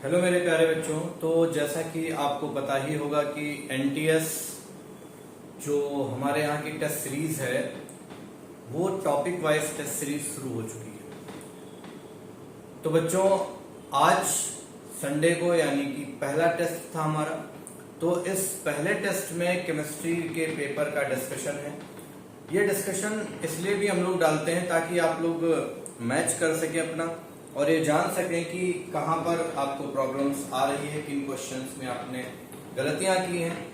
Hello मेरे प्यारे बच्चों। तो जैसा कि आपको पता ही होगा कि एनटीएस जो हमारे यहाँ की टेस्ट सीरीज है वो टॉपिक वाइज टेस्ट सीरीज शुरू हो चुकी है। तो बच्चों आज संडे को यानी कि पहला टेस्ट था हमारा। तो इस पहले टेस्ट में केमिस्ट्री के पेपर का डिस्कशन है। ये डिस्कशन इसलिए भी हम लोग डालते हैं ताकि आप लोग मैच कर सके अपना और ये जान सकें कि कहाँ पर आपको प्रॉब्लम्स आ रही है, किन क्वेश्चंस में आपने गलतियां की हैं,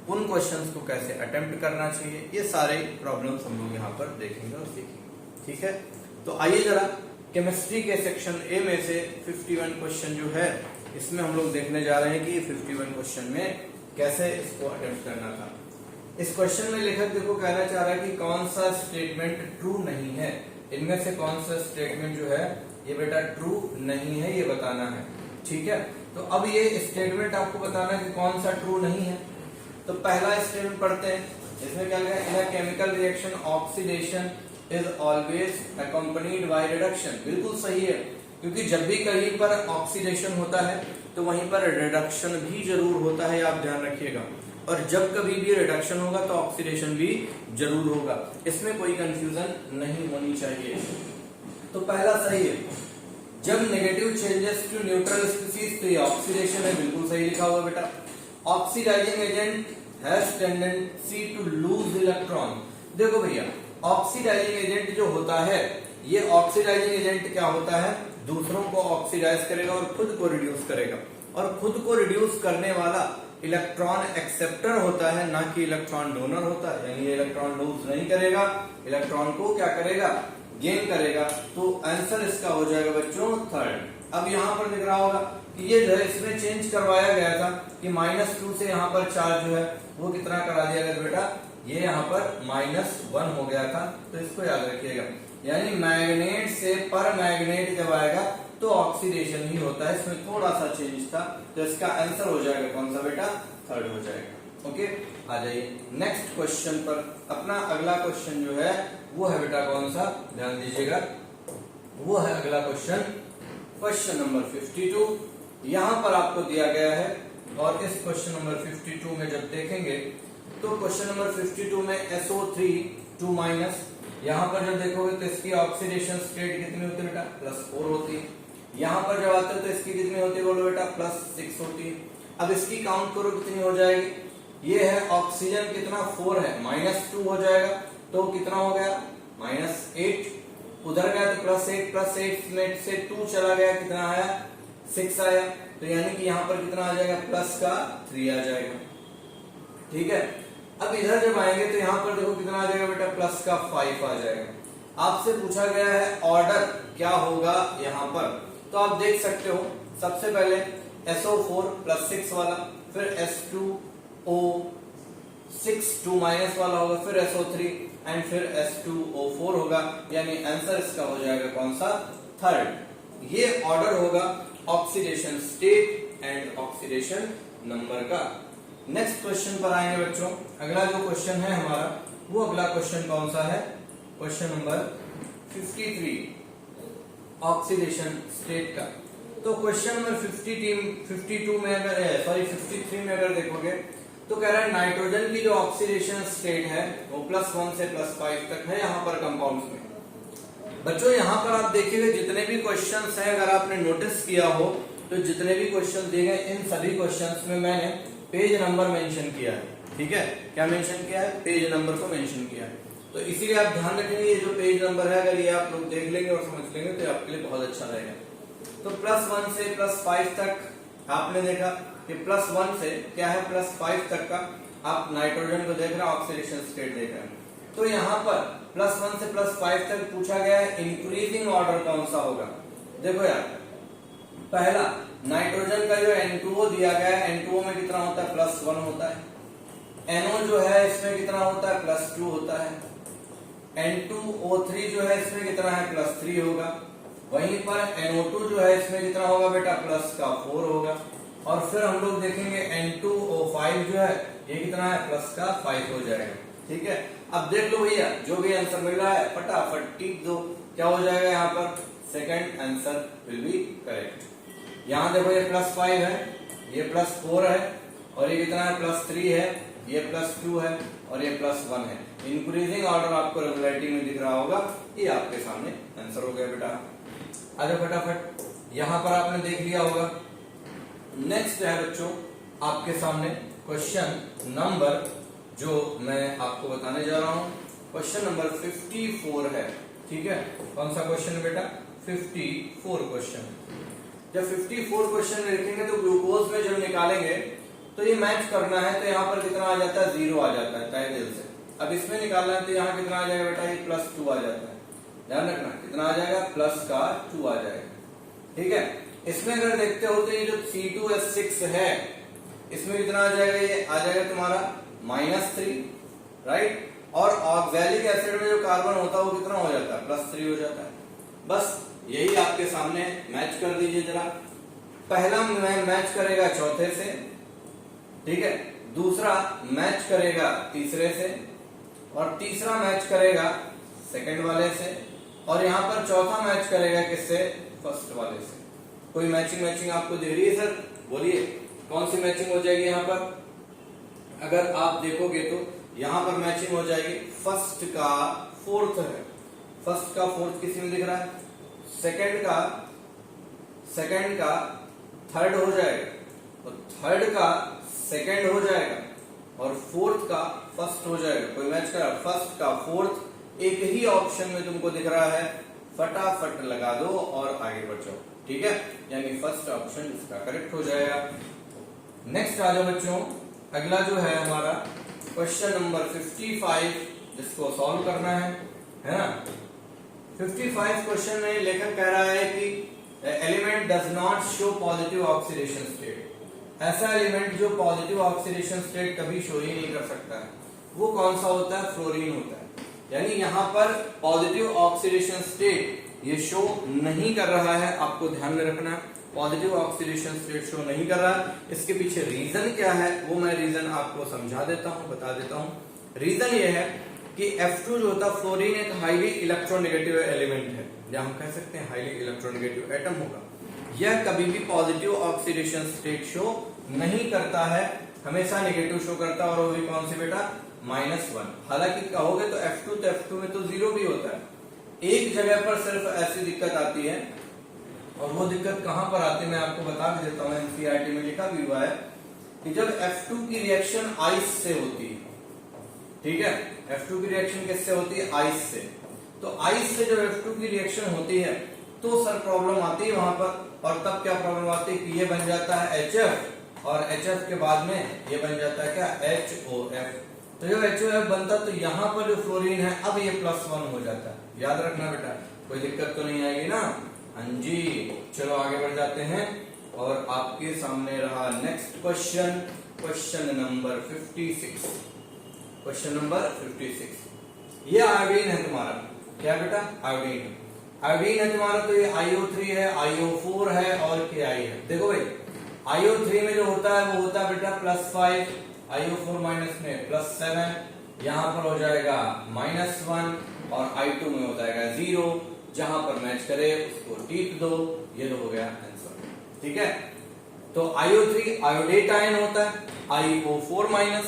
उन क्वेश्चंस को कैसे अटेम्प्ट करना चाहिए, ये सारे प्रॉब्लम्स हम लोग यहाँ पर देखेंगे और सीखेंगे। ठीक है, तो आइए जरा केमिस्ट्री के सेक्शन ए में से 51 क्वेश्चन जो है इसमें हम लोग देखने जा रहे हैं कि 51 क्वेश्चन में कैसे इसको अटेम्प्ट करना था। इस क्वेश्चन में लेखक देखो कहना चाह रहा है कि कौन सा स्टेटमेंट ट्रू नहीं है, इनमें से कौन सा स्टेटमेंट जो है ये बेटा ट्रू नहीं है, ये बताना है। ठीक है, तो अब ये स्टेटमेंट आपको बताना है कि कौन सा ट्रू नहीं है। तो पहला स्टेटमेंट पढ़ते हैं। इसमें क्या लिखा है, in a chemical reaction oxidation is always accompanied by reduction. बिल्कुल सही है, क्योंकि जब भी कहीं पर ऑक्सीडेशन होता है तो वहीं पर रिडक्शन भी जरूर होता है, आप ध्यान रखिएगा। और जब कभी भी रिडक्शन होगा तो ऑक्सीडेशन भी जरूर होगा, इसमें कोई कंफ्यूजन नहीं होनी चाहिए। तो पहला सही है, जब negative changes to neutral species, तो ये ऑक्सीडेशन है, बिल्कुल सही लिखा हुआ बेटा। Oxidising agent has tendency to lose electron. देखो भैया, ऑक्सीडाइजिंग एजेंट जो होता है, ये ऑक्सीडाइजिंग एजेंट क्या होता है, दूसरों को ऑक्सीडाइज करेगा और खुद को रिड्यूस करेगा। और खुद को रिड्यूस करने वाला इलेक्ट्रॉन एक्सेप्टर होता है, ना कि इलेक्ट्रॉन डोनर होता है। यानी ये इलेक्ट्रॉन लूज नहीं करेगा, इलेक्ट्रॉन को क्या करेगा, गेन करेगा। तो आंसर इसका हो जाएगा बच्चों थर्ड। अब यहाँ पर दिख रहा होगा कि ये जो है इसमें चेंज करवाया गया था कि -2 से यहाँ पर चार्ज जो है वो कितना करा दिया गया बेटा, ये यहाँ पर -1 हो गया था। तो इसको याद रखिएगा, यानी मैग्नेट से पर मैग्नेट जब आएगा तो ऑक्सीडेशन ही होता है, इसमें थोड़ा सा चेंज था। तो इसका आंसर हो जाएगा कौन सा बेटा, थर्ड हो जाएगा। ओके, आ जाइए नेक्स्ट क्वेश्चन पर। अपना अगला क्वेश्चन जो है वो है बेटा कौन सा, ध्यान दीजिएगा, वो है अगला क्वेश्चन, क्वेश्चन नंबर 52। यहां पर आपको दिया गया है और इस क्वेश्चन नंबर 52 में जब देखेंगे तो क्वेश्चन नंबर 52 में SO3 2-, यहां पर जब देखोगे तो इसकी ऑक्सीडेशन स्टेट कितनी होती है बेटा, +4 होती है। यहां पर जब आते हो तो इसकी कितनी होती है बोलो बेटा, +6 होती है। अब इसकी काउंट करो कितनी हो जाएगी, ये है ऑक्सीजन कितना 4 है, -2 हो जाएगा तो कितना हो गया, -8। उधर गया तो +8 में से 2 चला गया, कितना आया, 6 आया। तो यानी कि यहाँ पर कितना आ जाएगा, +3 आ जाएगा। ठीक है, अब इधर जब आएंगे तो यहाँ पर देखो कितना आ जाएगा बेटा, +5 आ जाएगा। आपसे पूछा गया है ऑर्डर क्या होगा यहाँ पर, तो आप देख सकते हो सबसे पहले SO4 +6 वाला, फिर S2O6 2- वाला होगा, फिर SO3 एंड फिर S2O4 होगा। यानी आंसर इसका हो जाएगा कौन सा, थर्ड। ये ऑर्डर होगा oxidation state and oxidation number का। नेक्स्ट क्वेश्चन पर आएंगे बच्चों। अगला जो क्वेश्चन है हमारा वो अगला क्वेश्चन कौन सा है, क्वेश्चन नंबर 53 ऑक्सीडेशन स्टेट का। तो क्वेश्चन नंबर 52 में अगर 53 में अगर देखोगे तो कह रहा है नाइट्रोजन की जो ऑक्सीडेशन स्टेट है वो +1 से +5 तक है यहाँ पर कंपाउंड्स में। बच्चों यहाँ पर आप देखिएगा जितने भी क्वेश्चंस हैं, अगर आपने नोटिस किया हो तो जितने भी क्वेश्चन दिए गए इन सभी क्वेश्चंस में मैंने पेज नंबर मेंशन किया है। ठीक है, क्या मेंशन किया है, पेज नंबर को मेंशन किया है। तो इसीलिए आप ध्यान रखेंगे ये जो पेज नंबर है अगर ये आप लोग देख लेंगे और समझ लेंगे तो आपके लिए बहुत अच्छा रहेगा। तो +1 से +5 तक आपने देखा कि +1 से क्या है, +5 तक का आप नाइट्रोजन को देख रहे हैं, ऑक्सीडेशन स्टेट देख रहे हैं। तो यहाँ पर +1 से +5 तक पूछा गया है इंक्रीजिंग ऑर्डर कौन सा होगा। देखो यार, पहला नाइट्रोजन का जो N2O दिया गया है, N2O में कितना होता है, +1 होता है। NO जो है इसमें कितना होता है, +2 होता है। N2O3 जो है इसमें कितना है, +3 होगा। वहीं पर NO2 जो है इसमें कितना होगा बेटा, +4 होगा। और फिर हम लोग देखेंगे N2O5 जो है ये कितना है, +5 हो जाएगा। ठीक है, अब देख लो भैया जो भी आंसर मिल रहा है फटाफट टिक दो, क्या हो जाएगा यहाँ पर, second answer will be correct. यहाँ देखो ये +5 है, ये +4 है, और ये कितना है +3 है, ये +2 है, और ये +1 है। इंक्रीजिंग ऑर्डर आपको रेगुलरिटी में दिख रहा होगा। ये आपके सामने आंसर हो गया बेटा। आ जाओ फटाफट, यहाँ पर आपने देख लिया होगा। नेक्स्ट है बच्चों आपके सामने क्वेश्चन नंबर, जो मैं आपको बताने जा रहा हूं, क्वेश्चन नंबर 54 है। ठीक है, कौन सा क्वेश्चन है बेटा? 54 क्वेश्चन। जब 54 क्वेश्चन में लिखेंगे तो ग्लूकोज में जब निकालेंगे तो ये मैच करना है, तो यहाँ पर कितना आ जाता है? 0 आ जाता है तय दिल से। अब इसमें निकालना है तो यहाँ कितना आ जाएगा बेटा? ये +2 आ जाता है। ध्यान रखना कितना आ जाएगा? +2 आ जाएगा। ठीक है, इसमें अगर देखते हो तो ये जो C2H6 है, इसमें कितना आ जाएगा? ये आ जाएगा तुम्हारा -3, राइट। और ऑक्सैलिक एसिड में जो कार्बन होता है वो कितना हो जाता है? +3 हो जाता है। बस यही आपके सामने मैच कर दीजिए जरा। पहला मैच करेगा चौथे से, ठीक है, दूसरा मैच करेगा तीसरे से, और तीसरा मैच करेगा सेकंड वाले से, और यहाँ पर चौथा मैच करेगा किससे? फर्स्ट वाले से। कोई मैचिंग आपको दे रही है सर? बोलिए कौन सी मैचिंग हो जाएगी यहाँ पर? अगर आप देखोगे तो यहाँ पर मैचिंग हो जाएगी फर्स्ट का फोर्थ है, फर्स्ट का फोर्थ किसी में दिख रहा है, सेकंड का थर्ड हो जाएगा, और थर्ड का सेकंड हो जाएगा, और फोर्थ का फर्स्ट हो जाएगा। कोई मैच करा? फर्स्ट का फोर्थ एक ही ऑप्शन में तुमको दिख रहा है, फटाफट लगा दो और आगे बढ़ जाओ। ठीक है, यानी फर्स्ट ऑप्शन इसका करेक्ट हो जाएगा। नेक्स्ट आ जाओ बच्चों, अगला जो है हमारा क्वेश्चन नंबर 55, जिसको सॉल्व करना है ना। 55 क्वेश्चन में लेखक कह रहा है कि element does not show positive oxidation state. ऐसा एलिमेंट जो पॉजिटिव ऑक्सीडेशन स्टेट कभी शो ही नहीं कर सकता है, वो कौन सा होता है? फ्लोरीन होता है। यानी यहाँ पर पॉजिटिव ऑक्सीडेशन स्टेट ये शो नहीं कर रहा है, आपको ध्यान में रखना है। पॉजिटिव ऑक्सीडेशन स्टेट शो नहीं कर रहा है। इसके पीछे रीजन क्या है वो मैं रीजन आपको समझा देता हूं, बता देता हूं। रीजन ये है कि F2 जो होता है, फ्लोरीन एक हाईली इलेक्ट्रोनेगेटिव एलिमेंट है, या हम कह सकते हैं हाईली इलेक्ट्रोनेगेटिव एटम होगा। यह कभी भी पॉजिटिव ऑक्सीडेशन स्टेट शो नहीं करता है, हमेशा नेगेटिव शो करता है, और वो भी कौन से बेटा? -1। हालांकि कहोगे तो F2 में तो 0 भी होता है। एक जगह पर सिर्फ ऐसी दिक्कत आती है, और वो दिक्कत कहां पर आती है मैं आपको बता भी देता हूं। एनसीईआरटी में लिखा भी हुआ है कि जब F2 की रिएक्शन आइस से होती है, ठीक है, F2 की रिएक्शन किससे होती है? आइस से। तो आइस से जब F2 की रिएक्शन होती है तो सर प्रॉब्लम आती है वहां पर। और तब क्या प्रॉब्लम आती है कि ये बन जाता है HF, और HF के बाद में ये बन जाता है क्या? HOF। तो जब HOF बनता तो यहाँ पर जो फ्लोरीन है अब ये +1 हो जाता है। याद रखना बेटा, कोई दिक्कत तो नहीं आएगी ना? हाँ जी, चलो आगे बढ़ जाते हैं। और आपके सामने रहा next question, question number 56। Question number 56, ये आयोडीन है तुम्हारा। क्या बेटा? आयोडीन। आयोडीन है तुम्हारा, तो ये IO3 है, IO4 है, और KI है। देखो भाई, IO3 में जो होता है वो होता है बेटा +5, IO4 माइनस में +7, यहाँ पर हो जाएगा -1, और I2 में हो जाएगा 0। जहां पर मैच करे उसको टिक दो, ये तो हो गया आंसर। ठीक है, तो IO3 आयोडेट आयन होता है, IO4 माइनस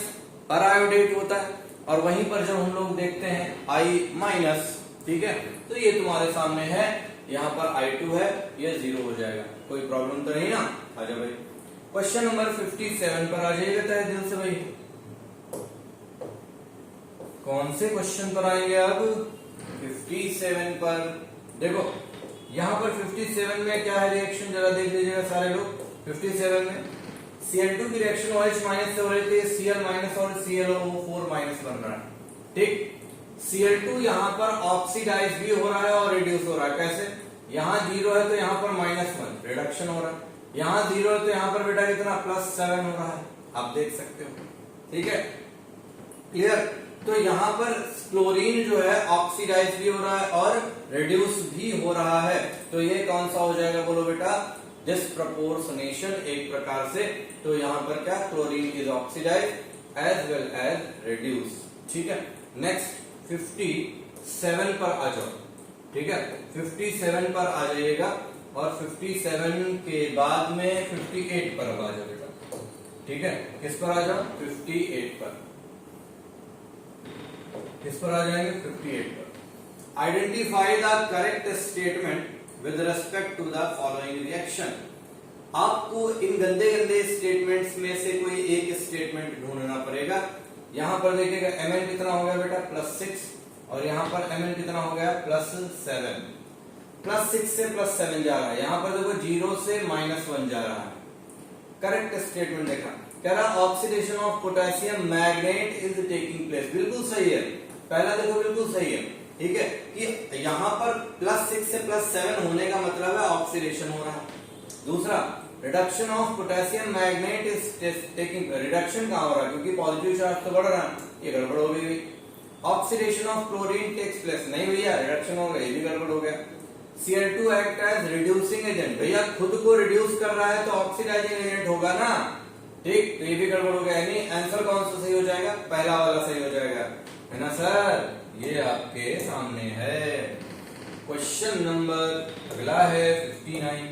पर आयोडेट होता है, और वहीं पर जब हम लोग देखते हैं I-, ठीक है, तो ये तुम्हारे सामने है, यहाँ पर I2 है, ये 0 हो जाएगा। कोई प्रॉब्लम तो नहीं ना? आ जाओ भाई, क्वेश्चन नंबर 57 पर आ जाइएगा तय दिल से भाई। कौन से क्वेश्चन पर आएंगे अब? 57 पर। देखो यहाँ पर 57 में क्या है रिएक्शन, जरा देख लीजिएगा सारे लोग। 57 में Cl2 की रिएक्शन OH माइनस से हो रही थी, Cl माइनस और ClO4 माइनस बन रहा है। ठीक, Cl2 यहाँ पर ऑक्सीडाइज भी हो रहा है और रिड्यूस हो रहा है। कैसे? यहाँ 0 है तो यहाँ पर -1 रिडक्शन हो रहा है, यहाँ 0 है तो यहाँ पर बेटा कितना? +7 हो रहा है, आप देख सकते हो। ठीक है, क्लियर? तो यहाँ पर क्लोरीन जो है ऑक्सीडाइज भी हो रहा है और रिड्यूस भी हो रहा है, तो ये कौन सा हो जाएगा बोलो बेटा? डिस्प्रपोर्शनेशन एक प्रकार से। तो यहाँ पर क्या? Chlorine is oxidise as well as reduce. ठीक है, नेक्स्ट 57 पर आ जाओ। ठीक है, 57 पर आ जाइएगा। और 57 के बाद में 58 पर अब आ जाओ बेटा। ठीक है, किस पर आ जाओ? 58 पर। किस पर आ जाएंगे? 58 पर। Identify the correct statement with respect to the following reaction. आपको इन गंदे गंदे स्टेटमेंट्स में से कोई एक स्टेटमेंट ढूंढना पड़ेगा। यहां पर देखिएगा mn कितना हो गया बेटा? +6, और यहां पर mn कितना हो गया? +7। +6 से +7 जा रहा है, यहां पर देखो 0 से -1 जा रहा है। करेक्ट स्टेटमेंट देखा, कह रहा oxidation of potassium magnet is taking place. बिल्कुल सही है, पहला देखो बिल्कुल सही है। ठीक है कि यहां पर +6 से +7 होने का मतलब है ऑक्सीडेशन हो रहा है। दूसरा, reduction of potassium magnet is taking, reduction कहां हो रहा है? क्योंकि पॉजिटिव चार्ज तो बढ़ रहा है, ये गड़बड़ हो गई। Oxidation of chlorine takes place, नहीं भैया रिडक्शन हो गया, ये भी गड़बड़ हो गया। Cl2 act as reducing agent, भैया खुद को रिड्यूस कर रहा है तो ऑक्सीडाइजिंग एजेंट होगा ना। ठीक, तो ये भी गड़बड़ हो गया, यानी आंसर कौन सा सही हो जाएगा? पहला वाला सही हो जाएगा, है ना सर? ये आपके सामने है। क्वेश्चन नंबर अगला है 59।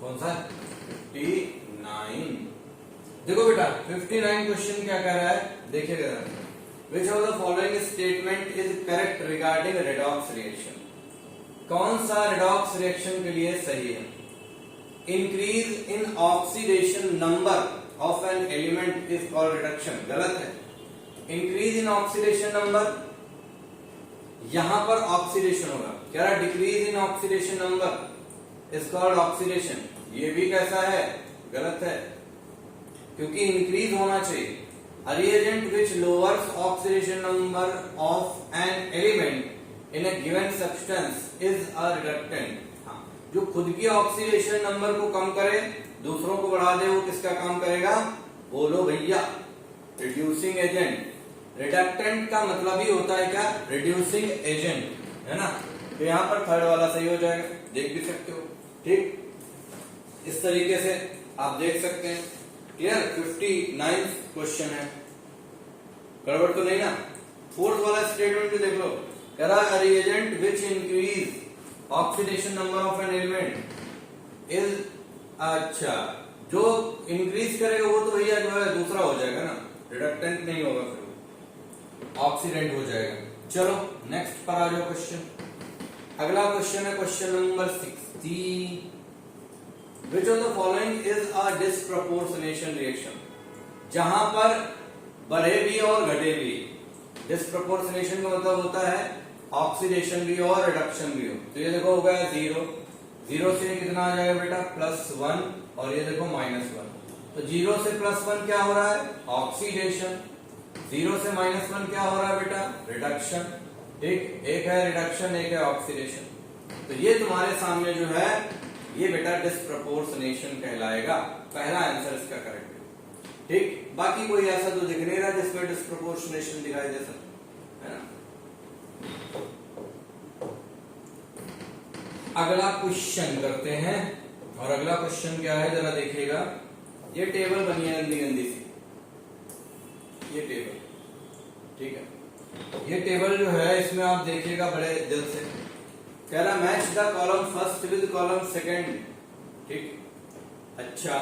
कौन सा? 59। देखो बेटा 59 क्वेश्चन क्या कह रहा है, देखिएगा। Which of the following statement is correct regarding redox reaction? कौन सा रेडॉक्स रिएक्शन के लिए सही है? Increase in oxidation number of an element is called reduction, गलत है। इंक्रीज इन ऑक्सीडेशन नंबर, यहां पर ऑक्सीडेशन होगा, कह रहा decrease in oxidation number is called oxidation, ये भी कैसा है? गलत है, क्योंकि इंक्रीज होना चाहिए। A reagent which lowers oxidation number of an element in a given substance is a reductant। हाँ, जो खुद की ऑक्सीडेशन नंबर को कम करे, दूसरों को बढ़ा दे, वो किसका काम करेगा? बोलो भैया, रिड्यूसिंग एजेंट। रिडक्टेंट का मतलब ही होता है क्या? रिड्यूसिंग एजेंट, है ना? तो यहां पर थर्ड वाला सही हो जाएगा, देख भी सकते हो। ठीक, इस तरीके से आप देख सकते हैं। क्लियर? 59 क्वेश्चन है, गड़बड़ तो नहीं ना? फोर्थ वाला स्टेटमेंट भी देख लो, कह रहा reagent which increase oxidation number of an element is, अच्छा जो इंक्रीज करेगा वो तो भैया जो है दूसरा हो जाएगा ना, रिडक्टेंट नहीं होगा, फिर ऑक्सीडेंट हो जाएगा। चलो नेक्स्ट पर आ जाओ क्वेश्चन। अगला क्वेश्चन है question number 60। Which of the following is a disproportionation reaction? जहां पर बढ़े भी और घटे भी। डिस्प्रोपोर्शनेशन का मतलब होता है ऑक्सीडेशन भी और रिडक्शन भी हो। तो ये देखो हो गया 0, 0 से कितना आ जाएगा बेटा? +1, और ये देखो -1। तो 0 से +1 क्या हो रहा है? ऑक्सीडेशन। 0 से -1 क्या हो रहा है बेटा? रिडक्शन। ठीक, एक है रिडक्शन, एक है ऑक्सीडेशन। तो ये तुम्हारे सामने जो है ये बेटा डिस्प्रपोर्शनेशन कहलाएगा। पहला आंसर इसका करेक्ट है। ठीक, बाकी कोई ऐसा तो दिख नहीं रहा जिसमें डिस्प्रपोर्शनेशन दिखाई दे सकता है ना। अगला क्वेश्चन करते हैं, और अगला क्वेश्चन क्या है जरा देखिएगा। ये टेबल बनी है गंदी गंदी सी, ये टेबल, ठीक है। ये टेबल जो है इसमें आप देखिएगा बड़े दिल से, कह रहा match the column first with column second. ठीक, अच्छा,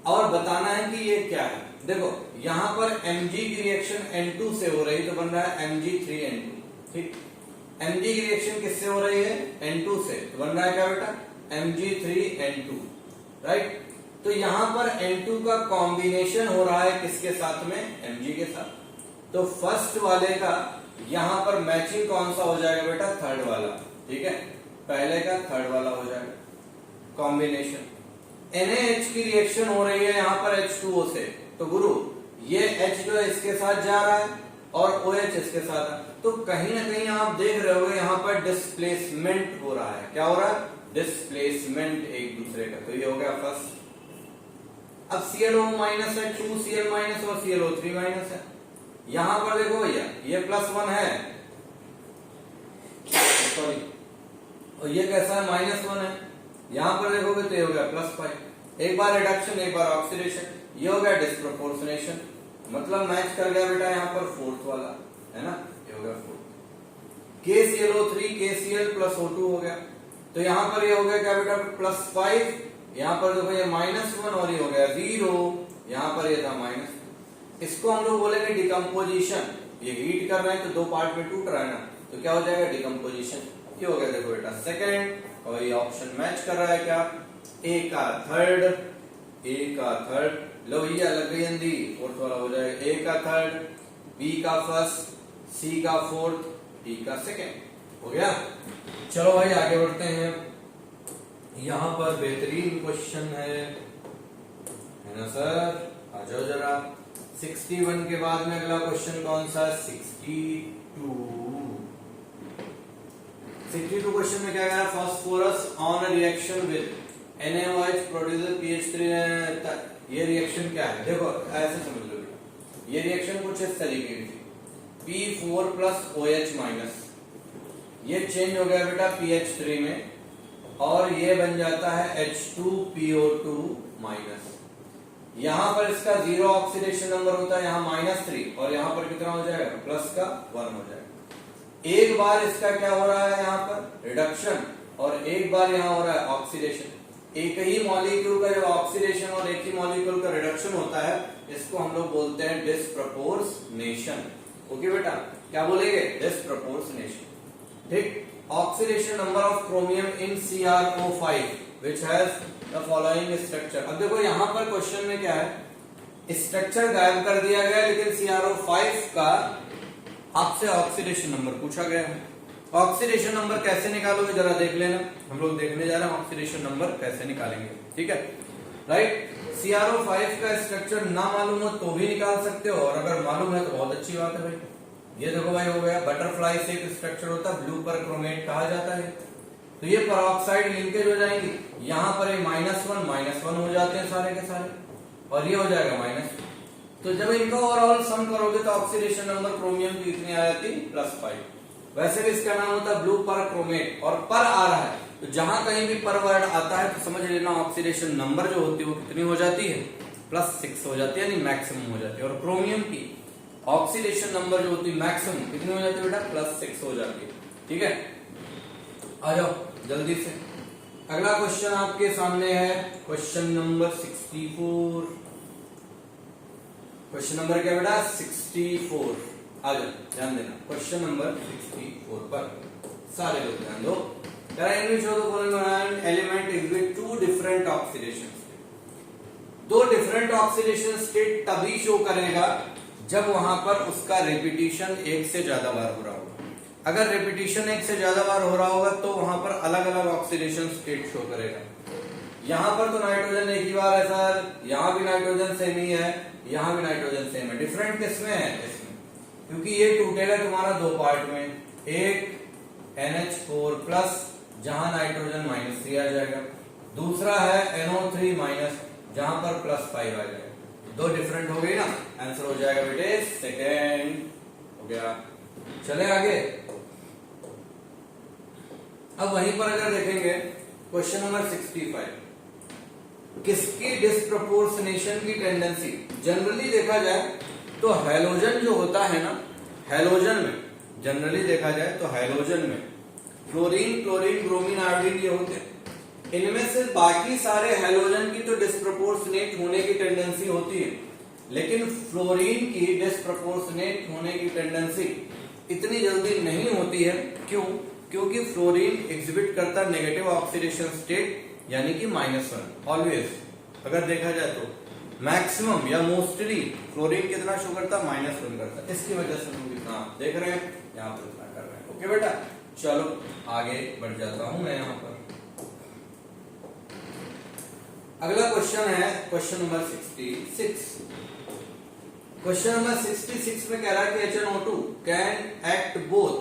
और बताना है कि ये क्या है। देखो यहां पर Mg की रिएक्शन N2 से हो रही, तो बन रहा है Mg3N2। ठीक, Mg की रिएक्शन किससे हो रही है? N2 से, तो बन रहा है क्या बेटा? Mg3N2, right. तो यहां पर N2 का कॉम्बिनेशन हो रहा है किसके साथ में? Mg के साथ। तो फर्स्ट वाले का यहां पर मैचिंग कौन सा हो जाएगा बेटा? थर्ड वाला। ठीक है, पहले का थर्ड वाला हो जाएगा कॉम्बिनेशन। NaH की रिएक्शन हो रही है यहां पर H2O से, तो गुरु ये H जो है इसके साथ जा रहा है और OH इसके साथ है, तो कहीं ना कहीं आप देख रहे हो यहां पर डिस्प्लेसमेंट हो रहा है। क्या हो रहा है? डिस्प्लेसमेंट एक दूसरे का। तो ये हो गया फर्स्ट। अब ClO माइनस है, 2Cl माइनस और ClO3 माइनस है। यहां पर देखो भैया ये +1 है, सॉरी, और ये कैसा है? -1 है। यहां पर देखोगे तो ये हो गया +5। एक बार रिडक्शन, एक बार ऑक्सीडेशन, ये हो गया डिस्प्रोपोर्शनेशन। मतलब मैच कर गया बेटा यहां पर फोर्थ वाला, है ना? ये हो गया fourth. KClO3 KCl plus O2 हो गया। तो यहां पर ये हो गया क्या बेटा +5, यहां पर देखो ये -1 और ये हो गया 0, यहां पर ये था -2। इसको हम लोग बोलेंगे डिकम्पोजिशन। ये हीट कर रहे हैं तो दो पार्ट में टूट रहा है ना, तो क्या हो जाएगा डिकम्पोजिशन। ये हो गया देखो बेटा सेकंड, और ये ऑप्शन मैच कर रहा है क्या, ए का थर्ड, ए का थर्ड। लो भैया लग गई हिंदी, फोर्थ वाला हो जाएगा ए का थर्ड, बी का फर्स्ट, सी का फोर्थ, डी का सेकंड। हो गया। चलो भाई आगे बढ़ते हैं। यहां पर बेहतरीन क्वेश्चन है ना सर, आ जाओ जरा। 61 के बाद में अगला क्वेश्चन कौन सा है, 62 क्वेश्चन में क्या कह रहा है, phosphorus on reaction with NaOH producer pH3। ये रिएक्शन क्या है, देखो ऐसे समझ लो, ये रिएक्शन कुछ इस तरीके की थी, P4 प्लस OH-, ये चेंज हो गया बेटा pH3 में, और ये बन जाता है H2PO2-। यहां पर इसका 0 ऑक्सीडेशन नंबर होता है, यहाँ -3, और यहां पर कितना हो जाएगा प्लस का 1 हो जाएगा। एक बार इसका क्या हो रहा है यहाँ पर रिडक्शन, और एक बार यहाँ हो रहा है ऑक्सीडेशन। एक ही मॉलिक्यूल का जब ऑक्सीडेशन और एक ही मॉलिक्यूल का रिडक्शन होता है, इसको हम लोग बोलते हैं डिस्प्रपोर्शनेशन। ओके बेटा, क्या बोलेंगे, डिस्प्रपोर्शनेशन। ठीक। Oxidation number of chromium in CrO5 which has the following structure। अब देखो यहाँ पर क्वेश्चन में क्या है, स्ट्रक्चर गायब कर दिया गया, लेकिन CrO5 का आपसे ऑक्सीडेशन नंबर पूछा गया है। ऑक्सीडेशन नंबर कैसे निकालोगे जरा देख लेना, हम लोग देखने जा रहे हैं ऑक्सीडेशन नंबर कैसे निकालेंगे। ठीक है, राइट। CrO5 का स्ट्रक्चर ना मालूम हो तो भी निकाल सकते हो, और अगर मालूम है तो बहुत अच्छी बात है भाई। ये देखो भाई हो गया, बटरफ्लाई से एक स्ट्रक्चर होता है, ब्लू पर क्रोमेट कहा जाता है। तो ये परऑक्साइड लिंकेज हो जाएंगी, यहाँ पर ये -1 हो जाते हैं सारे के सारे, और ये हो जाएगा -2। तो जब इनका ओवरऑल सम करोगे तो ऑक्सीडेशन नंबर क्रोमियम की कितनी आ जाती, +5। वैसे भी इसका नाम होता है ब्लू पर क्रोमेट, और पर आ रहा है तो जहां कहीं भी पर वर्ड आता है तो समझ लेना ऑक्सीडेशन नंबर जो होती है वो कितनी हो जाती है, +6 हो जाती है, यानी मैक्सिमम हो जाती है। और क्रोमियम की ऑक्सीडेशन नंबर जो होती है मैक्सिमम कितनी हो जाती है बेटा, +6 हो जाती है। ठीक है, आ जाओ जल्दी से। अगला क्वेश्चन आपके सामने है, क्वेश्चन नंबर 64। क्वेश्चन नंबर क्या बेटा, 64। आ जाओ ध्यान देना, क्वेश्चन नंबर 64 पर सारे लोग ध्यान दो। Element exhibit 2 different oxidation state. 2 different oxidation state तभी शो करेगा जब वहां पर उसका रिपीटिशन एक से ज्यादा बार हो रहा होगा। अगर रिपीटिशन एक से ज्यादा बार हो रहा होगा तो वहां पर अलग अलग ऑक्सीडेशन स्टेट शो करेगा। यहां पर तो नाइट्रोजन एक ही बार है सर, यहां भी नाइट्रोजन सेम ही है, यहां भी नाइट्रोजन सेम है। डिफरेंट किसमें है, इसमें, क्योंकि ये टूटेगा तुम्हारा 2 पार्ट में, एक NH4+ जहां नाइट्रोजन -3 आ जाएगा, दूसरा है NO3- जहां पर +5 आ जाएगा। 2 डिफरेंट हो गई ना, आंसर हो जाएगा बेटे सेकेंड। हो गया, चले आगे। अब वहीं पर अगर देखेंगे क्वेश्चन नंबर 65, किसकी डिस्प्रपोर्शनेशन की टेंडेंसी। जनरली देखा जाए तो हैलोजन जो होता है ना, हैलोजन में जनरली देखा जाए तो हैलोजन में फ्लोरीन, क्लोरीन, ब्रोमीन, आयोडीन ये होते हैं। इनमें से बाकी सारे हैलोजन की तो डिस्प्रपोर्शनेट होने की टेंडेंसी होती है, लेकिन फ्लोरीन की डिस्प्रपोर्शनेट होने की टेंडेंसी इतनी जल्दी नहीं होती है। क्यों? क्योंकि फ्लोरीन एग्जिबिट करता है नेगेटिव ऑक्सीडेशन स्टेट, यानी कि -1 ऑलवेज। अगर देखा जाए तो मैक्सिमम या मोस्टली फ्लोरीन कितना शो करता है, -1 करता है। इसकी वजह से हम इतना देख रहे हैं, यहाँ पर इतना कर रहे हैं। ओके बेटा, चलो आगे बढ़ जाता हूं मैं यहाँ पर। अगला क्वेश्चन है क्वेश्चन नंबर 66। क्वेश्चन नंबर 66 में कह रहा है कि HNO2 कैन एक्ट बोथ।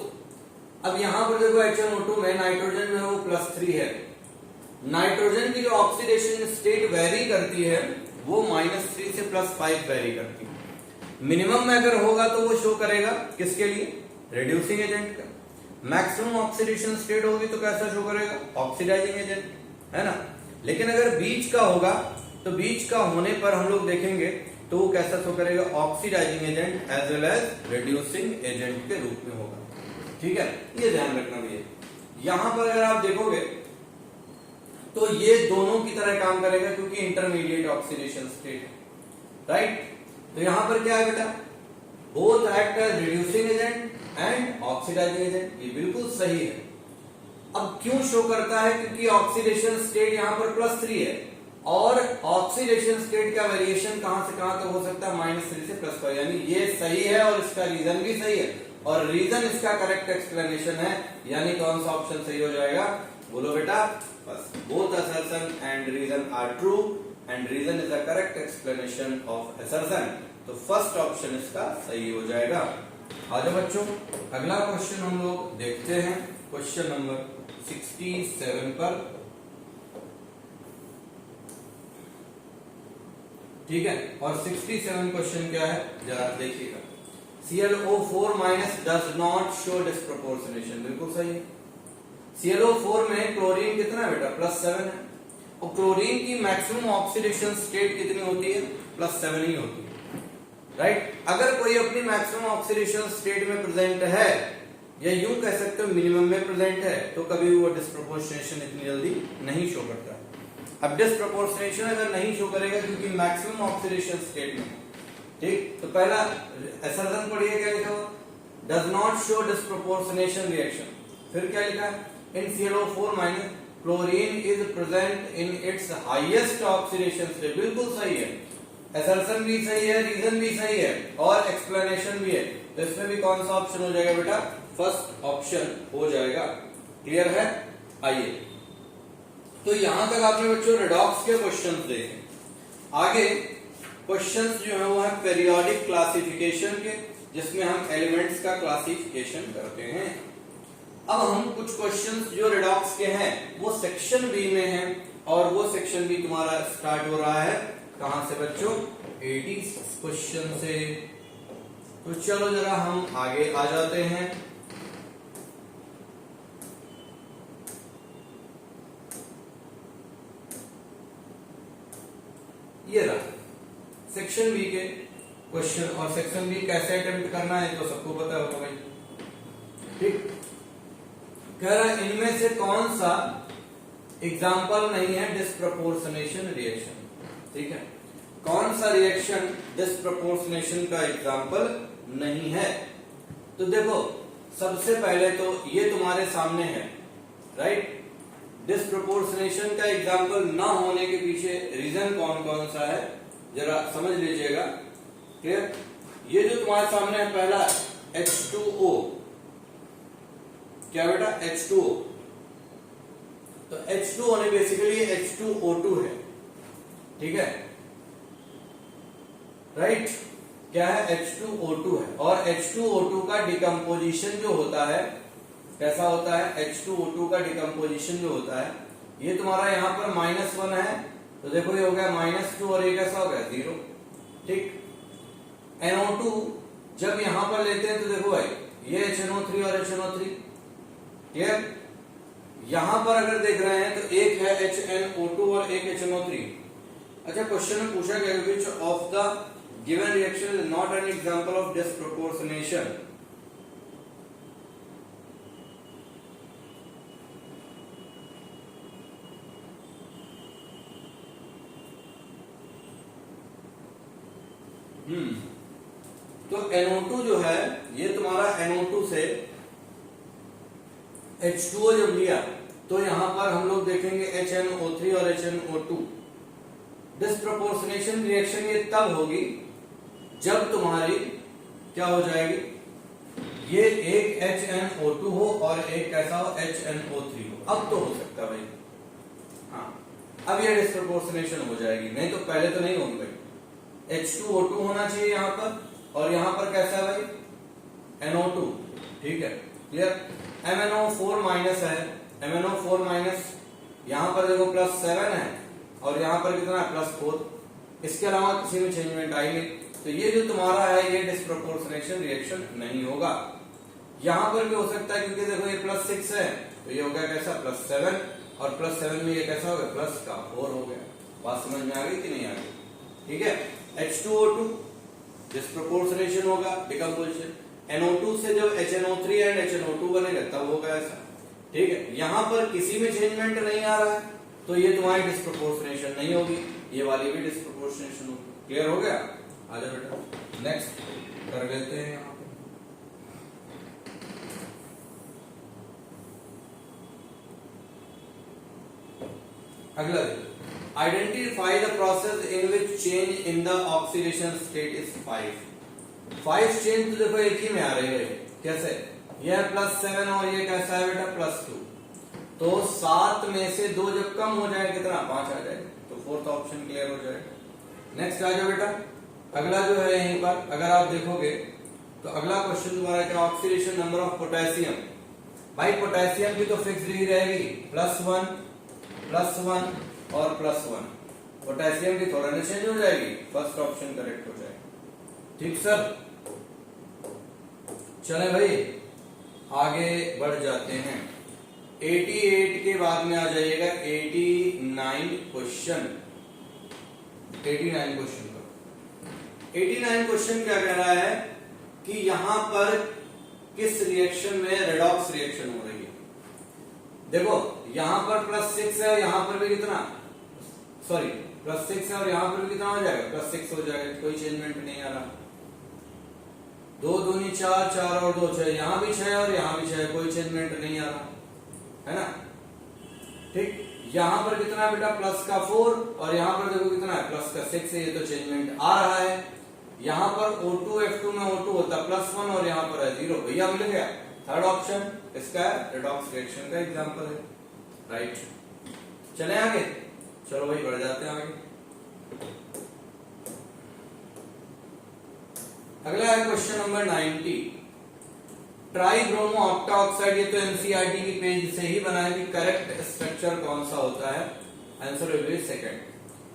अब यहां पर देखो HNO2 में नाइट्रोजन जो है वो +3 है। नाइट्रोजन की जो ऑक्सीडेशन स्टेट वेरी करती है वो -3 से +5 वेरी करती है। मिनिमम में अगर होगा तो वो शो करेगा किसके लिए, रिड्यूसिंग एजेंट का। मैक्सिमम ऑक्सीडेशन स्टेट होगी तो कैसा शो करेगा, ऑक्सीडाइजिंग एजेंट, है ना। लेकिन अगर बीच का होगा तो बीच का होने पर हम लोग देखेंगे तो वो कैसा शो करेगा, oxidising agent as well as reducing agent के रूप में होगा। ठीक है, ये ध्यान रखना भैया। यहां पर अगर आप देखोगे तो ये दोनों की तरह काम करेगा क्योंकि इंटरमीडिएट ऑक्सीडेशन स्टेट है, राइट। तो यहां पर क्या है बेटा, both act as reducing agent and oxidising agent, ये बिल्कुल सही है। अब क्यों शो करता है, क्योंकि ऑक्सीडेशन स्टेट यहां पर +3 है और ऑक्सीडेशन स्टेट का वेरिएशन कहां से कहां तक हो सकता है, -3 से +5, यानी ये सही है और इसका रीजन भी सही है और रीजन इसका करेक्ट एक्सप्लेनेशन है, यानी कौन सा ऑप्शन सही हो जाएगा, बोलो बेटा, बस both assertion and reason are true and reason is the correct explanation of assertion, तो फर्स्ट ऑप्शन इसका सही हो जाएगा। आ जाओ बच्चों, अगला क्वेश्चन हम लोग देखते हैं, क्वेश्चन नंबर 67 पर, ठीक है। और 67 क्वेश्चन क्या है जरा देखिएगा, ClO4- does not show disproportionation, बिल्कुल सही है। ClO4 में क्लोरीन कितना है बेटा, +7 है और क्लोरीन की मैक्सिमम ऑक्सीडेशन स्टेट कितनी होती है, +7 ही होती है, राइट। अगर कोई अपनी मैक्सिमम ऑक्सीडेशन स्टेट में प्रेजेंट है या यूं कह सकते हो मिनिमम में प्रेजेंट है, तो कभी वो डिस्प्रोपोर्शनेशन इतनी जल्दी नहीं शो करता। अब डिस्प्रोपोर्शनेशन अगर नहीं शो करेगा क्योंकि मैक्सिमम ऑक्सीडेशन स्टेट में, ठीक, तो पहला असर्शन पढ़िए क्या लिखा हुआ, does not show disproportionation reaction, फिर क्या लिखा है, इन ClO4- chlorine is present in its highest oxidation state, बिल्कुल सही है, असर्शन भी सही है, रीजन भी सही है और एक्सप्लेनेशन भी है, तो इसमें भी कौन सा ऑप्शन हो जाएगा बेटा, फर्स्ट ऑप्शन हो जाएगा। क्लियर है, आइए, तो यहां तक आपने बच्चों रेडॉक्स के क्वेश्चंस देखे। आगे क्वेश्चंस जो है वो है पेरियोडिक क्लासिफिकेशन के, जिसमें हम एलिमेंट्स का क्लासिफिकेशन करते हैं। अब हम कुछ क्वेश्चंस जो रेडॉक्स के हैं वो सेक्शन बी में हैं और वो सेक्शन बी तुम्हारा स्टार्ट हो रहा है कहां से बच्चों, 86 क्वेश्चन से। तो चलो जरा हम आगे आ जाते हैं। ये रहा सेक्शन बी के क्वेश्चन, और सेक्शन बी कैसे अटेम्प्ट करना है तो सबको पता होगा भाई, ठीक। कह रहा है इनमें से कौन सा एग्जाम्पल नहीं है डिस्प्रोपोर्शनेशन रिएक्शन, ठीक है, कौन सा रिएक्शन डिस्प्रोपोर्शनेशन का एग्जाम्पल नहीं है। तो देखो सबसे पहले तो ये तुम्हारे सामने है, राइट। डिस्प्रोपोर्शनेशन का एग्जाम्पल ना होने के पीछे रीजन कौन कौन सा है जरा समझ लीजिएगा, क्लियर। ये जो तुम्हारे सामने है पहला H2O, क्या बेटा, H2O, तो H2O ने बेसिकली H2O2 है, ठीक है, राइट। क्या है, H2O2 है और H2O2 का डिकम्पोजिशन जो होता है कैसा होता है, H2O2 का डिकम्पोजिशन जो होता है, ये तुम्हारा यहाँ पर -1 है, तो देखो ये हो गया -2 और ये कैसा हो गया 0, ठीक। NO2 जब यहां पर लेते हैं तो देखो भाई ये HNO3 और HNO3, क्लियर। यहां पर अगर देख रहे हैं तो एक है HNO2 और एक HNO3। अच्छा, क्वेश्चन में पूछा गया which of the given reaction is not an example of disproportionation. तो NO2 जो है ये तुम्हारा NO2 से H2O जब लिया तो यहां पर हम लोग देखेंगे HNO3 और HNO2। डिस्प्रोपोर्शनेशन रिएक्शन ये तब होगी जब तुम्हारी क्या हो जाएगी, ये एक HNO2 हो और एक कैसा हो HNO3 हो, अब तो हो सकता है भाई, हाँ अब ये डिस्प्रोपोर्शनेशन हो जाएगी, नहीं तो पहले तो नहीं होगी भाई। H2O2 होना चाहिए यहां पर और यहां पर कैसा है भाई NO2, ठीक है, क्लियर। MnO4- है, MnO4- यहां पर देखो +7 है और यहां पर कितना है +4, इसके अलावा किसी में चेंजमेंट आएगी, तो ये जो तुम्हारा है ये डिस्प्रोपोर्शनेशन रिएक्शन नहीं होगा। यहां पर भी हो सकता है क्योंकि देखो ये +6 है तो ये हो गया कैसा +7 और +7 में ये कैसा हो गया +4 हो गया। बात समझ में आ गई कि नहीं आ गई, ठीक है। H2O2 डिस्प्रोपोर्शनेशन होगा, डिकम्पोजिशन। NO2 से जब HNO3 एंड HNO2 बनेगा तब होगा ऐसा। ठीक है, यहां पर किसी में चेंजमेंट नहीं आ रहा है तो ये तुम्हारी डिस्प्रोपोर्शनेशन नहीं होगी, ये वाली भी डिस्प्रोपोर्शनेशन होगी। क्लियर हो गया? आ जाओ बेटा, नेक्स्ट कर लेते हैं यहाँ पे। अगला देखो, identify the process in which change in the oxidation state is 5 change तो देखो एक ही में आ रही है। कैसे? यह +7 और ये कैसा है बेटा +2, तो 7 में से 2 जब कम हो जाए कितना 5 आ जाएगा, तो फोर्थ ऑप्शन क्लियर हो जाएगा। नेक्स्ट आ जाओ बेटा, अगला जो है यहीं पर अगर आप देखोगे तो अगला क्वेश्चन तुम्हारा क्या, ऑक्सीडेशन नंबर ऑफ पोटेशियम। भाई पोटेशियम की तो फिक्स ही रहेगी +1 +1 और +1, पोटेशियम की थोड़ा चेंज हो जाएगी, फर्स्ट ऑप्शन करेक्ट हो जाएगा। ठीक सर, चले भाई आगे बढ़ जाते हैं। 88 के बाद में आ जाइएगा 89 क्वेश्चन। 89 क्वेश्चन पर 89 क्वेश्चन क्या कह रहा है कि यहां पर किस रिएक्शन में रेडॉक्स रिएक्शन हो रही है। देखो यहां पर +6 है, यहां पर भी कितना, सॉरी +6 है और यहां पर भी कितना हो जाएगा +6 हो जाएगा, कोई चेंजमेंट नहीं आ रहा। 2 दूनी 4, 4 और 2 6, यहां भी 6 और यहां भी 6, कोई चेंजमेंट नहीं आ रहा है ना। ठीक, यहां पर कितना है बेटा +4 और यहां पर देखो कितना है +6 है, ये तो चेंजमेंट आ रहा है। यहां पर O2 F2 में O2 होता +1 और यहां पर है 0, भैया मिल गया। थर्ड ऑप्शन इसका रेडॉक्स रिएक्शन का एग्जांपल है, राइट। चले आगे, चलो भाई बढ़ जाते हैं आगे। अगला है क्वेश्चन नंबर 90, ट्राइब्रोमो ऑक्टाऑक्साइड। ये तो एनसीईआरटी की पेज से ही बना है कि करेक्ट स्ट्रक्चर कौन सा होता है, आंसर विल बी सेकंड।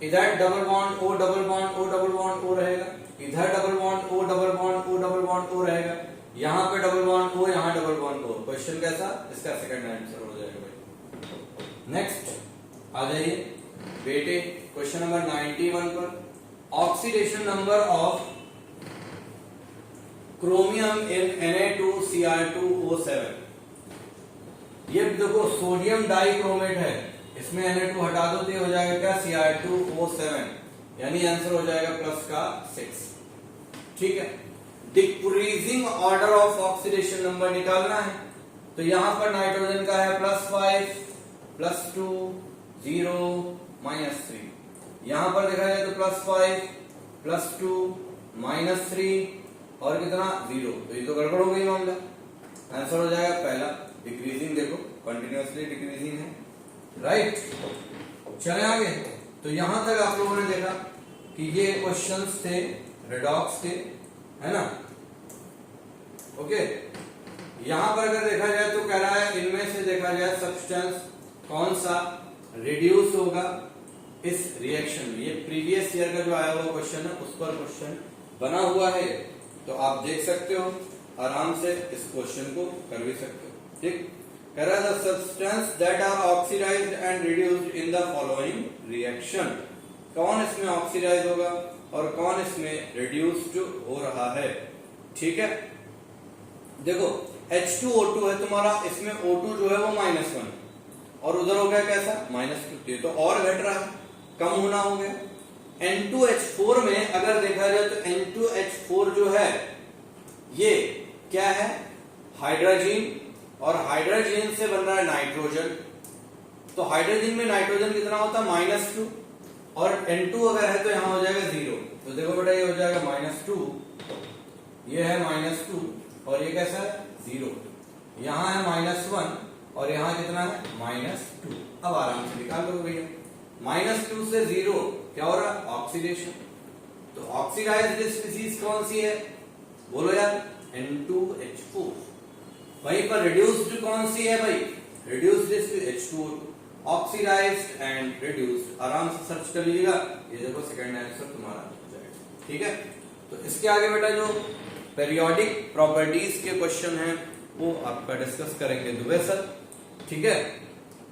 इधर double bond O double bond O double bond O रहेगा, इधर double bond O double bond O double bond O रहेगा, यहां पे डबल बॉन्ड O, यहां डबल बॉन्ड O। क्वेश्चन कैसा, इसका सेकंड आंसर हो जाएगा भाई। नेक्स्ट आ जाइए बेटे क्वेश्चन नंबर 91 पर, oxidation number of chromium in Na2Cr2O7। ये देखो सोडियम डाइक्रोमेट है, इसमें Na2 हटा दो तो ये हो जाएगा क्या Cr2O7, यानी आंसर हो जाएगा प्लस का 6। ठीक है, decreasing order of oxidation number निकालना है, तो यहां पर नाइट्रोजन का है +5 +2 0 -3, यहां पर देखा जाए तो +5 +2 -3 और कितना 0, तो ये तो गड़बड़ हो गई मामला। आंसर हो जाएगा पहला डिक्रीजिंग, देखो कंटिन्यूअसली डिक्रीजिंग है, राइट। चले आगे, तो यहां तक आप लोगों ने देखा कि ये क्वेश्चंस थे रेडॉक्स के, है ना। ओके, यहां पर अगर देखा जाए तो कह रहा है इनमें से देखा जाए सब्सटेंस कौन सा रिड्यूस होगा इस रिएक्शन में। ये प्रीवियस ईयर का जो आया हुआ क्वेश्चन है उस पर क्वेश्चन बना हुआ है, तो आप देख सकते हो आराम से इस क्वेश्चन को कर भी सकते हो। ठीक, कह रहा है substance that are oxidised and reduced in the following reaction. कौन इसमें ऑक्सीडाइज होगा और कौन इसमें रिड्यूस्ड हो रहा है। ठीक है, देखो H2O2 है तुम्हारा, इसमें O2 जो है वो -1 और उधर हो गया कैसा -2, तो और घट रहा है, कम होना हो गया। N2H4 में अगर देखा जाए तो N2H4 जो है ये क्या है हाइड्रोजन, और हाइड्रोजन से बन रहा है नाइट्रोजन, तो हाइड्रोजन में नाइट्रोजन कितना होता है -2 और N2 अगर है तो यहां हो जाएगा 0, तो देखो बेटा ये हो जाएगा -2, ये है -2 और ये कैसा है 0, यहां है -1 और यहां कितना है -2। अब आराम से निकाल लो भैया, -2 से 0 क्या हो रहा है ऑक्सीडेशन, तो ऑक्सीडाइज्ड स्पीसीज कौन सी है बोलो यार N2H4। वहीं पर रिड्यूस्ड कौन सी है भाई, reduced H2O2, oxidised and reduced, आराम से सर्च कर लीजिएगा, ये देखो सेकंड आंसर तुम्हारा हो जाएगा। ठीक है, तो इसके आगे बेटा जो पेरियोडिक प्रॉपर्टीज के क्वेश्चन हैं वो आपका डिस्कस करेंगे दुबे सर। ठीक है,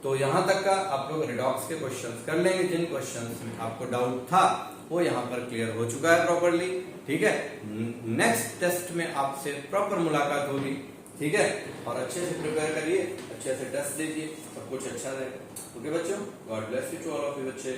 तो यहां तक का आप लोग रिडॉक्स के क्वेश्चंस कर लेंगे। जिन क्वेश्चंस में आपको डाउट था वो यहाँ पर क्लियर हो चुका है प्रॉपरली। ठीक है, नेक्स्ट टेस्ट में आपसे प्रॉपर मुलाकात होगी। ठीक है, और अच्छे से प्रिपेयर करिए, अच्छे से टेस्ट दीजिए, सब कुछ अच्छा रहेगा। ओके बच्चों, God bless you to all of you बच्चे।